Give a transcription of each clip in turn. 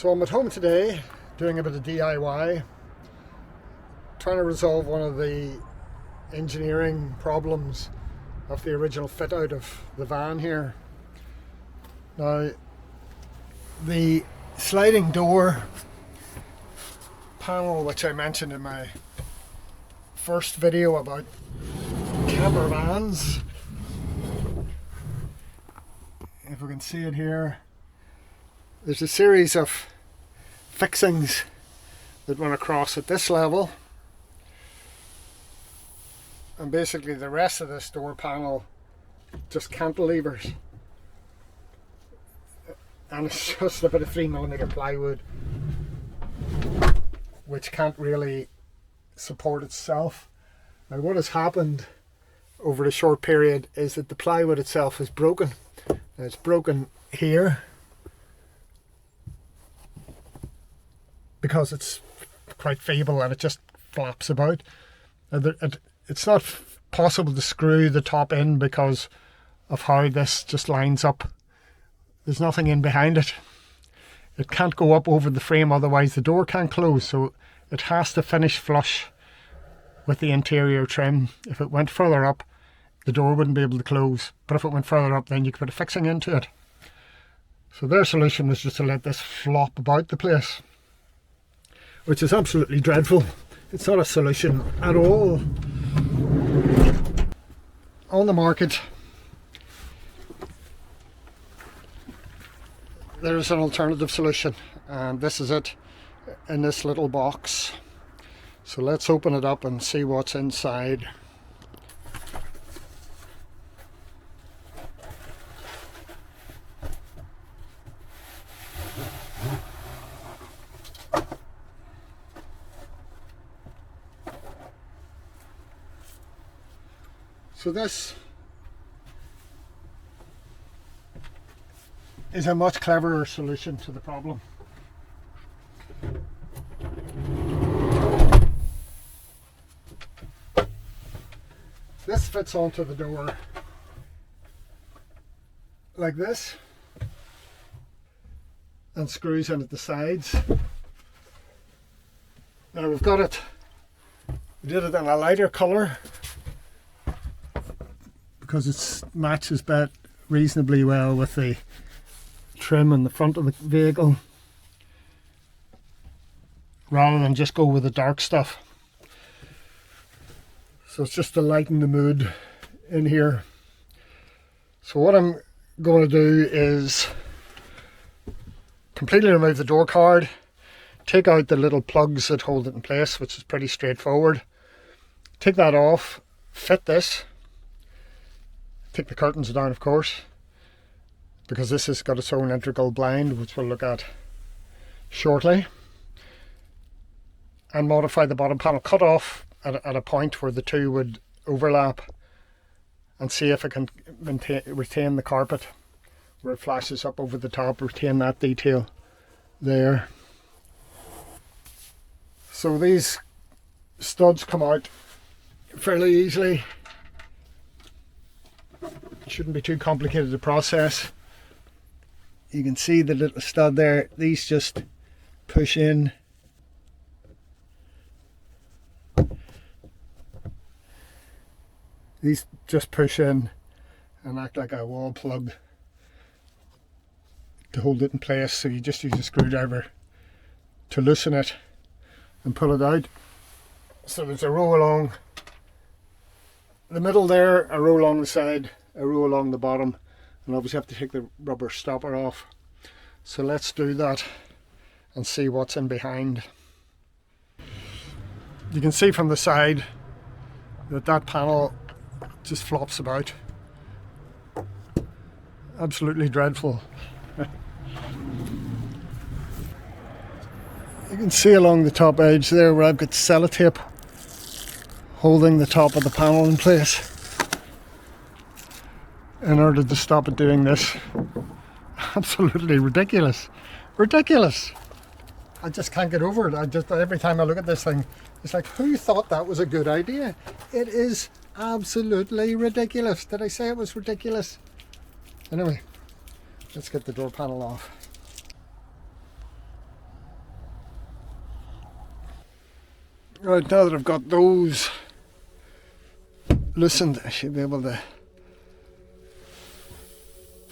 So I'm at home today doing a bit of DIY, trying to resolve one of the engineering problems of the original fit out of the van here. Now, the sliding door panel, which I mentioned in my first video about camper vans, if we can see it here, there's a series of fixings that run across at this level, and basically the rest of this door panel just cantilevers, and it's just a bit of 3mm plywood which can't really support itself. Now, what has happened over a short period is that the plywood itself is broken. Now, it's broken here because it's quite feeble and it just flaps about. It's not possible to screw the top in because of how this just lines up. There's nothing in behind it. It can't go up over the frame, otherwise the door can't close, so it has to finish flush with the interior trim. If it went further up, the door wouldn't be able to close, but if it went further up, then you could put a fixing into it. So their solution was just to let this flop about the place, which is absolutely dreadful. It's not a solution at all. On the market, there's an alternative solution, and this is it in this little box. So let's open it up and see what's inside. So this is a much cleverer solution to the problem. This fits onto the door like this and screws in at the sides. Now we've got it, we did it in a lighter colour because it matches reasonably well with the trim in the front of the vehicle, rather than just go with the dark stuff. So it's just to lighten the mood in here. So what I'm going to do is completely remove the door card, take out the little plugs that hold it in place, which is pretty straightforward. Take that off, fit this, take the curtains down of course, because this has got its own integral blind, which we'll look at shortly, and modify the bottom panel, cut off at a point where the two would overlap, and see if it can retain the carpet where it flashes up over the top, retain that detail there. So these studs come out fairly easily. It shouldn't be too complicated to process. You can see the little stud there, these just push in. These just push in and act like a wall plug to hold it in place, so you just use a screwdriver to loosen it and pull it out. So there's a row along the middle there, a row along the side, a row along the bottom, and obviously have to take the rubber stopper off. So let's do that and see what's in behind. You can see from the side that panel just flops about. Absolutely dreadful. You can see along the top edge there where I've got sellotape holding the top of the panel in place in order to stop it doing this. Absolutely ridiculous. Ridiculous. I just can't get over it. Every time I look at this thing, it's like, who thought that was a good idea? It is absolutely ridiculous. Did I say it was ridiculous? Anyway, let's get the door panel off. Right, now that I've got those loosened, I should be able to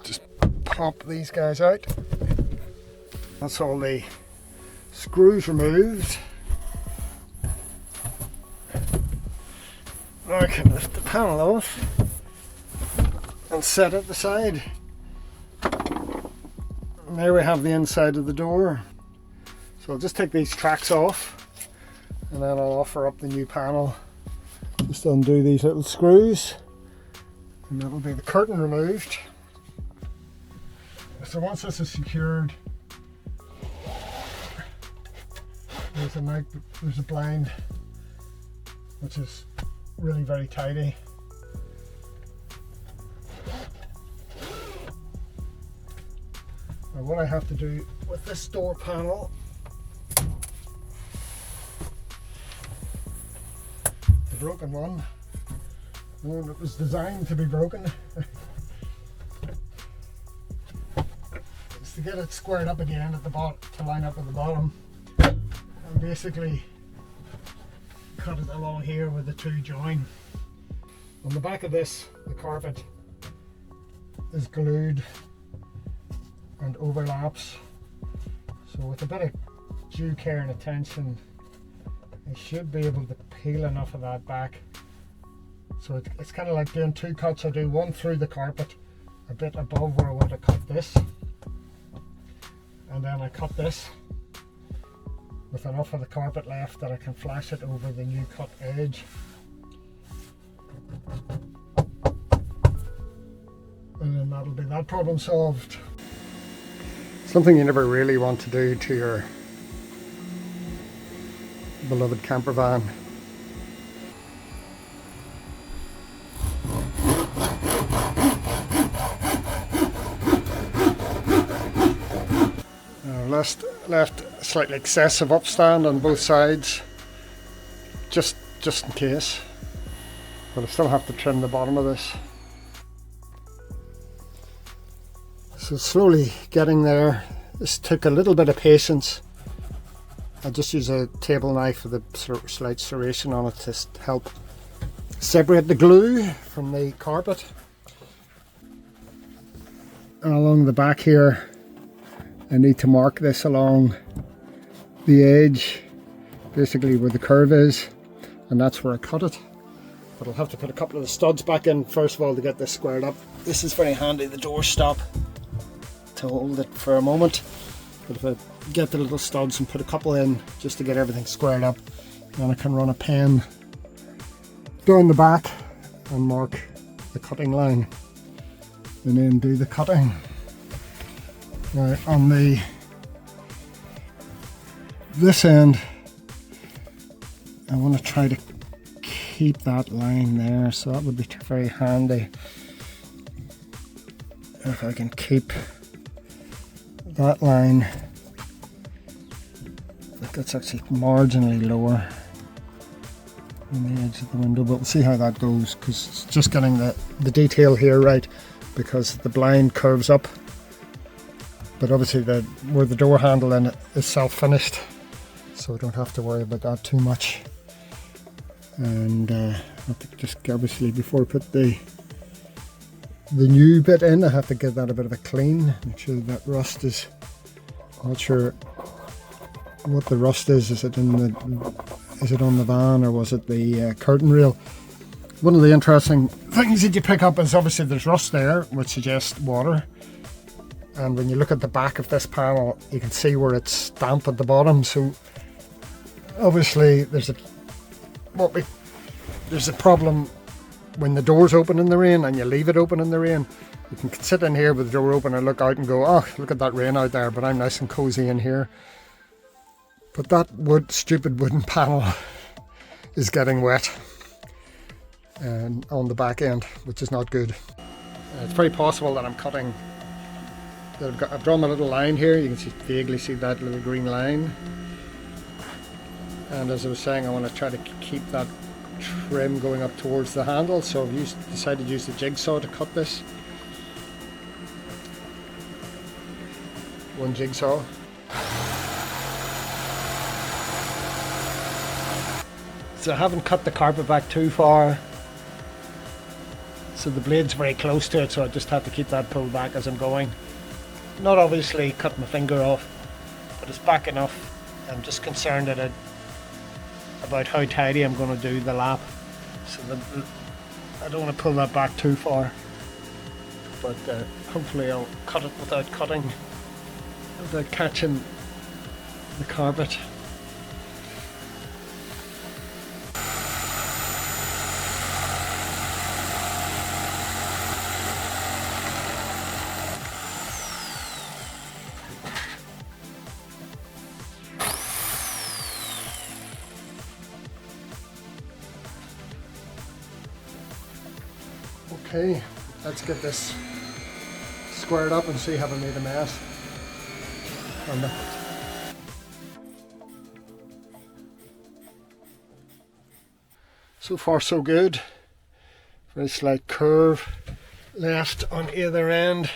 just pop these guys out. That's all the screws removed. Now I can lift the panel off and set it aside. And there we have the inside of the door. So I'll just take these tracks off and then I'll offer up the new panel. Just undo these little screws and that'll be the curtain removed. So once this is secured, there's a blind which is really very tidy. Now what I have to do with this door panel, the broken one, the one that was designed to be broken, is to get it squared up again at the bottom, to line up at the bottom, and basically cut it along here with the two join. On the back of this, the carpet is glued and overlaps, so with a bit of due care and attention I should be able to peel enough of that back. So it's kind of like doing two cuts. I do one through the carpet a bit above where I want to cut this, and then I cut this with enough of the carpet left that I can flash it over the new cut edge. And then that'll be that problem solved. Something you never really want to do to your beloved camper van. Left slightly excessive upstand on both sides, just in case, but I still have to trim the bottom of this. So slowly getting there. This took a little bit of patience. I just use a table knife with a slight serration on it to help separate the glue from the carpet. And along the back here, I need to mark this along the edge, basically where the curve is, and that's where I cut it. But I'll have to put a couple of the studs back in first of all to get this squared up. This is very handy, the door stop, to hold it for a moment. But if I get the little studs and put a couple in just to get everything squared up, then I can run a pen down the back and mark the cutting line and then do the cutting. Right, on this end I want to try to keep that line there, so that would be very handy if I can keep that line. That's actually marginally lower than the edge of the window, but we'll see how that goes, because it's just getting the detail here right, because the blind curves up, but obviously where the door handle in it is self-finished, so I don't have to worry about that too much. And I have to just obviously, before I put the new bit in, I have to give that a bit of a clean, make sure that rust is, I'm not sure what the rust is. Is it on the van, or was it the curtain rail? One of the interesting things that you pick up is obviously there's rust there, which suggests water. And when you look at the back of this panel, you can see where it's damp at the bottom. So obviously there's a problem when the door's open in the rain and you leave it open in the rain. You can sit in here with the door open and look out and go, oh, look at that rain out there, but I'm nice and cozy in here. But that stupid wooden panel is getting wet and on the back end, which is not good. It's very possible that I'm cutting, that I've drawn my little line here. You can vaguely see that little green line. And as I was saying, I want to try to keep that trim going up towards the handle, so I've decided to use the jigsaw to cut this. One jigsaw. blades. I haven't cut the carpet back too far, so the blade's very close to it, so I just have to keep that pulled back as I'm going. Not obviously cut my finger off, but it's back enough. I'm just concerned about how tidy I'm going to do the lap, so I don't want to pull that back too far, but hopefully I'll cut it without catching the carpet. Okay, let's get this squared up and see have I made a mess. So far so good. Very slight curve left on either end.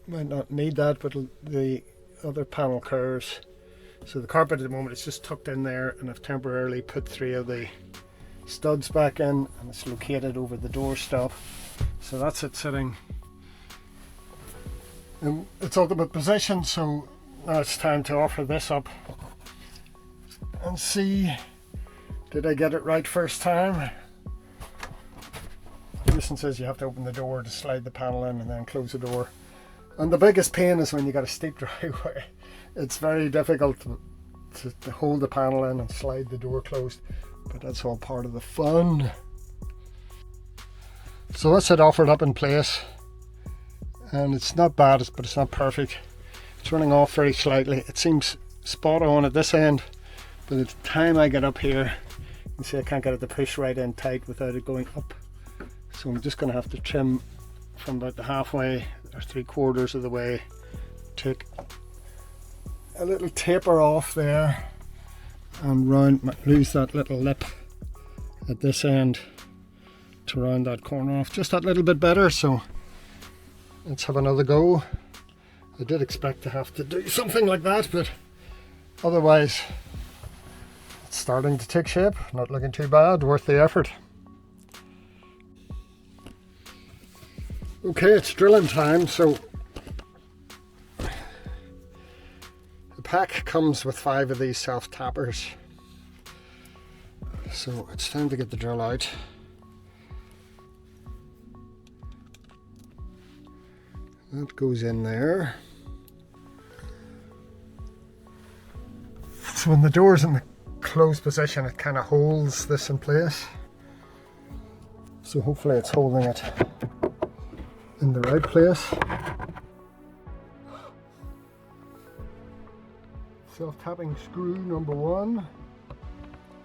Might not need that, but the other panel curves. So the carpet at the moment is just tucked in there, and I've temporarily put 3 of the studs back in, and it's located over the door stop. So that's it sitting in its ultimate position. So now it's time to offer this up and see, did I get it right first time? Jason says you have to open the door to slide the panel in and then close the door. And the biggest pain is when you got a steep driveway. It's very difficult to hold the panel in and slide the door closed, but that's all part of the fun. So that's it offered up in place, and it's not bad, but it's not perfect. It's running off very slightly. It seems spot on at this end, but at the time I get up here, you see I can't get it to push right in tight without it going up. So I'm just going to have to trim from about the halfway or 3/4 of the way, take a little taper off there and lose that little lip at this end to round that corner off just that little bit better. So let's have another go. I did expect to have to do something like that, but otherwise it's starting to take shape. Not looking too bad, worth the effort. Okay, it's drilling time. So the pack comes with 5 of these self tappers, so it's time to get the drill out. That goes in there. So when the door's in the closed position, it kind of holds this in place. So hopefully it's holding it in the right place. Self-tapping screw number 1.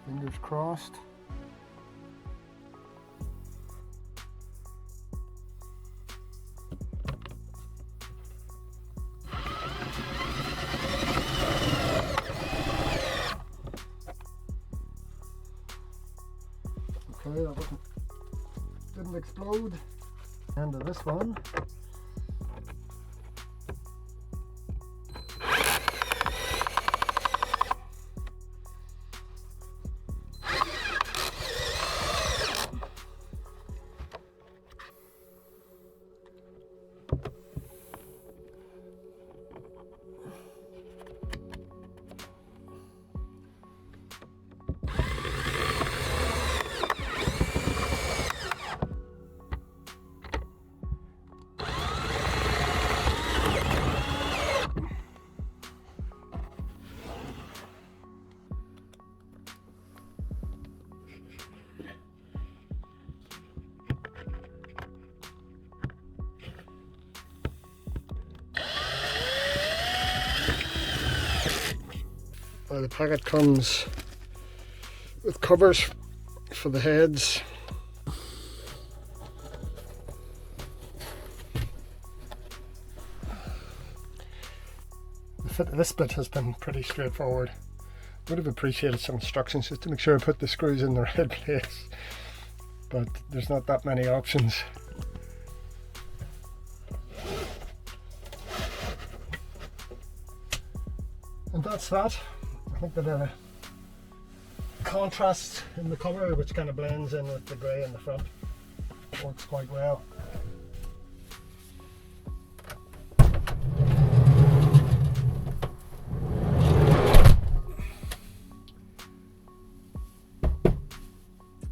Fingers crossed. Okay, that didn't explode. End of this one. The packet comes with covers for the heads. The fit of this bit has been pretty straightforward. Would have appreciated some instructions just to make sure I put the screws in the right place, but there's not that many options. And that's that. I think I did a contrast in the colour, which kind of blends in with the grey in the front. Works quite well.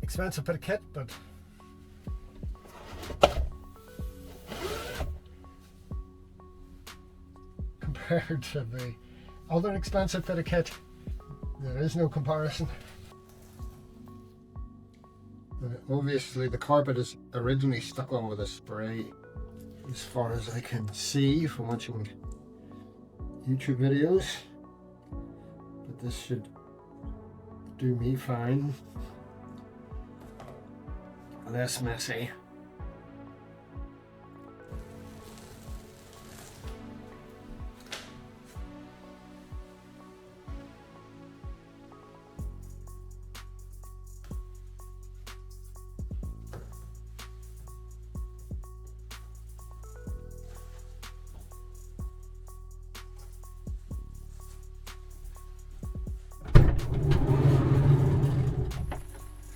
Expensive bit of kit, but compared to the other expensive bit of kit, there is no comparison. Obviously the carpet is originally stuck on with a spray, as far as I can see from watching YouTube videos, but this should do me fine. Less messy.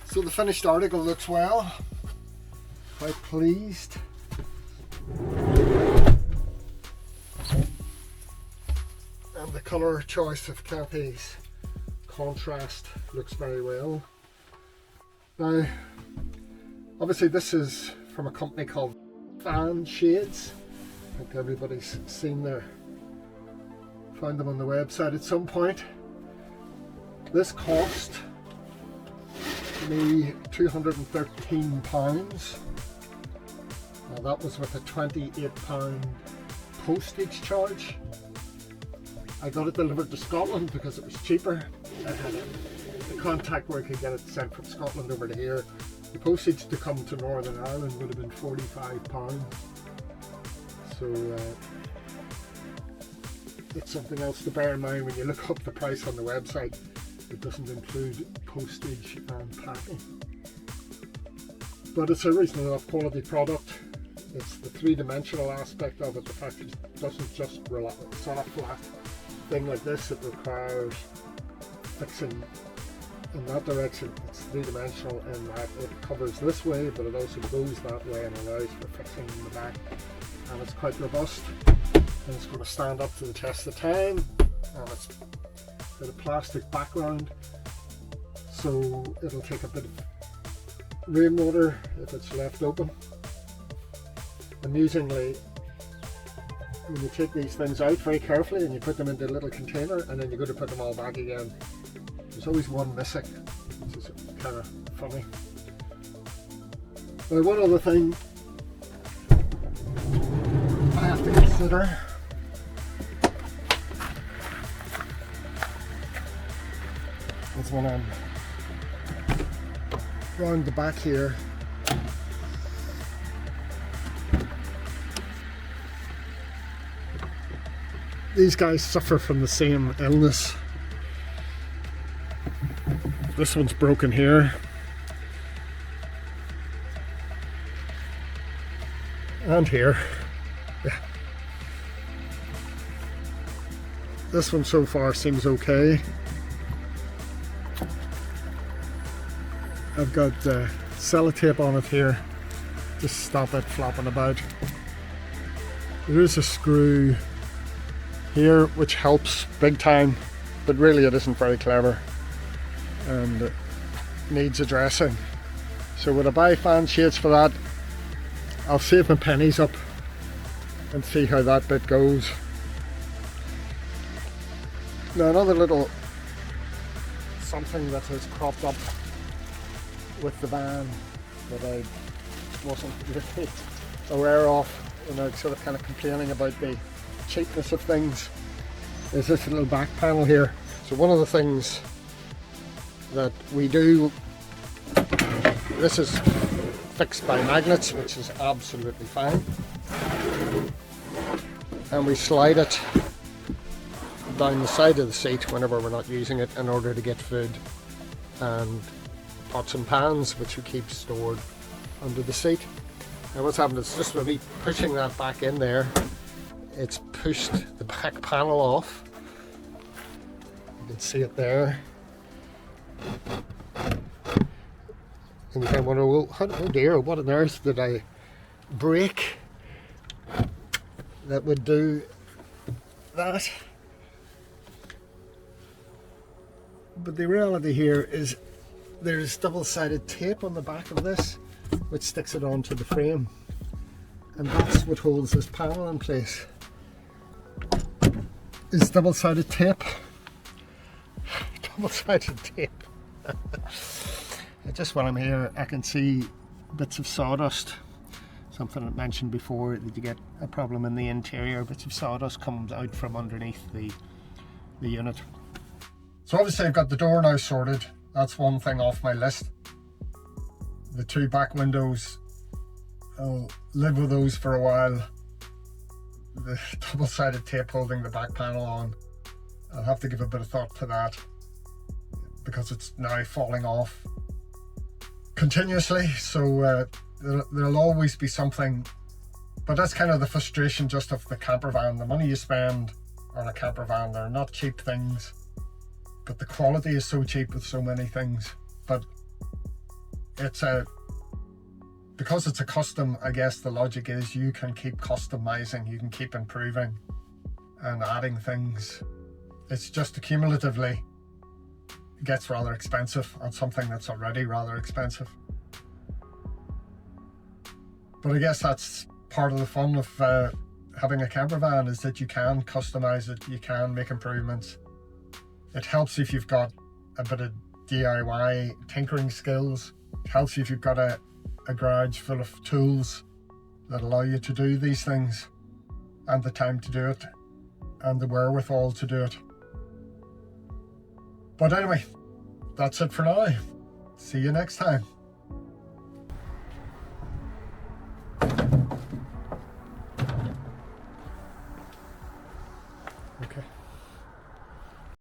So the finished article looks well. Quite pleased. And the colour choice of Kelpie's contrast looks very well. Now, obviously this is from a company called Vanshades. I think everybody's seen found them on the website at some point. This cost me £213. Now that was with a £28 postage charge. I got it delivered to Scotland because it was cheaper. I had a contact where I could get it sent from Scotland over to here. The postage to come to Northern Ireland would have been £45. So it's something else to bear in mind when you look up the price on the website. It doesn't include postage and packing. But it's a reasonable enough quality product. It's the three-dimensional aspect of it, the fact that it doesn't just rely on a sort of flat thing like this. It requires fixing in that direction. It's three-dimensional in that it covers this way, but it also goes that way and allows for fixing in the back. And it's quite robust, and it's going to stand up to the test of time. And it's got a plastic background, so it'll take a bit of rainwater if it's left open. Amusingly, when you take these things out very carefully and you put them into a little container and then you go to put them all back again, there's always one missing, which is kind of funny. Now, one other thing I have to consider is when I'm round the back here, these guys suffer from the same illness. This one's broken here, and here. Yeah. This one so far seems okay. I've got sellotape on it here to stop it flopping about. There is a screw here which helps big time, but really it isn't very clever and it needs addressing. So would I buy fan shades for that? I'll save my pennies up and see how that bit goes. Now, another little something that has cropped up with the van that I wasn't really aware of, and I'm sort of kind of complaining about the cheapness of things, is this little back panel here. So one of the things that we do, this is fixed by magnets, which is absolutely fine, and we slide it down the side of the seat whenever we're not using it in order to get food and pots and pans, which we keep stored under the seat. And what's happened is just with me pushing that back in there, it's pushed the back panel off. You can see it there. And you kind of wonder, well, oh dear, what on earth did I break that would do that? But the reality here is there's double-sided tape on the back of this which sticks it onto the frame, and that's what holds this panel in place, is double-sided tape. Double-sided tape. Just while I'm here, I can see bits of sawdust. Something I mentioned before, that you get a problem in the interior. Bits of sawdust comes out from underneath the unit. So obviously I've got the door now sorted. That's one thing off my list. The two back windows, I'll live with those for a while. The double-sided tape holding the back panel on, I'll have to give a bit of thought to that, because it's now falling off continuously. So there'll always be something, but that's kind of the frustration just of the camper van. The money you spend on a camper van, they're not cheap things, but the quality is so cheap with so many things. But because it's a custom, I guess the logic is you can keep customizing, you can keep improving and adding things. It's just accumulatively gets rather expensive on something that's already rather expensive. But I guess that's part of the fun of having a camper van, is that you can customize it, you can make improvements. It helps if you've got a bit of DIY tinkering skills. It helps if you've got a garage full of tools that allow you to do these things, and the time to do it, and the wherewithal to do it. But anyway, that's it for now. See you next time. Okay.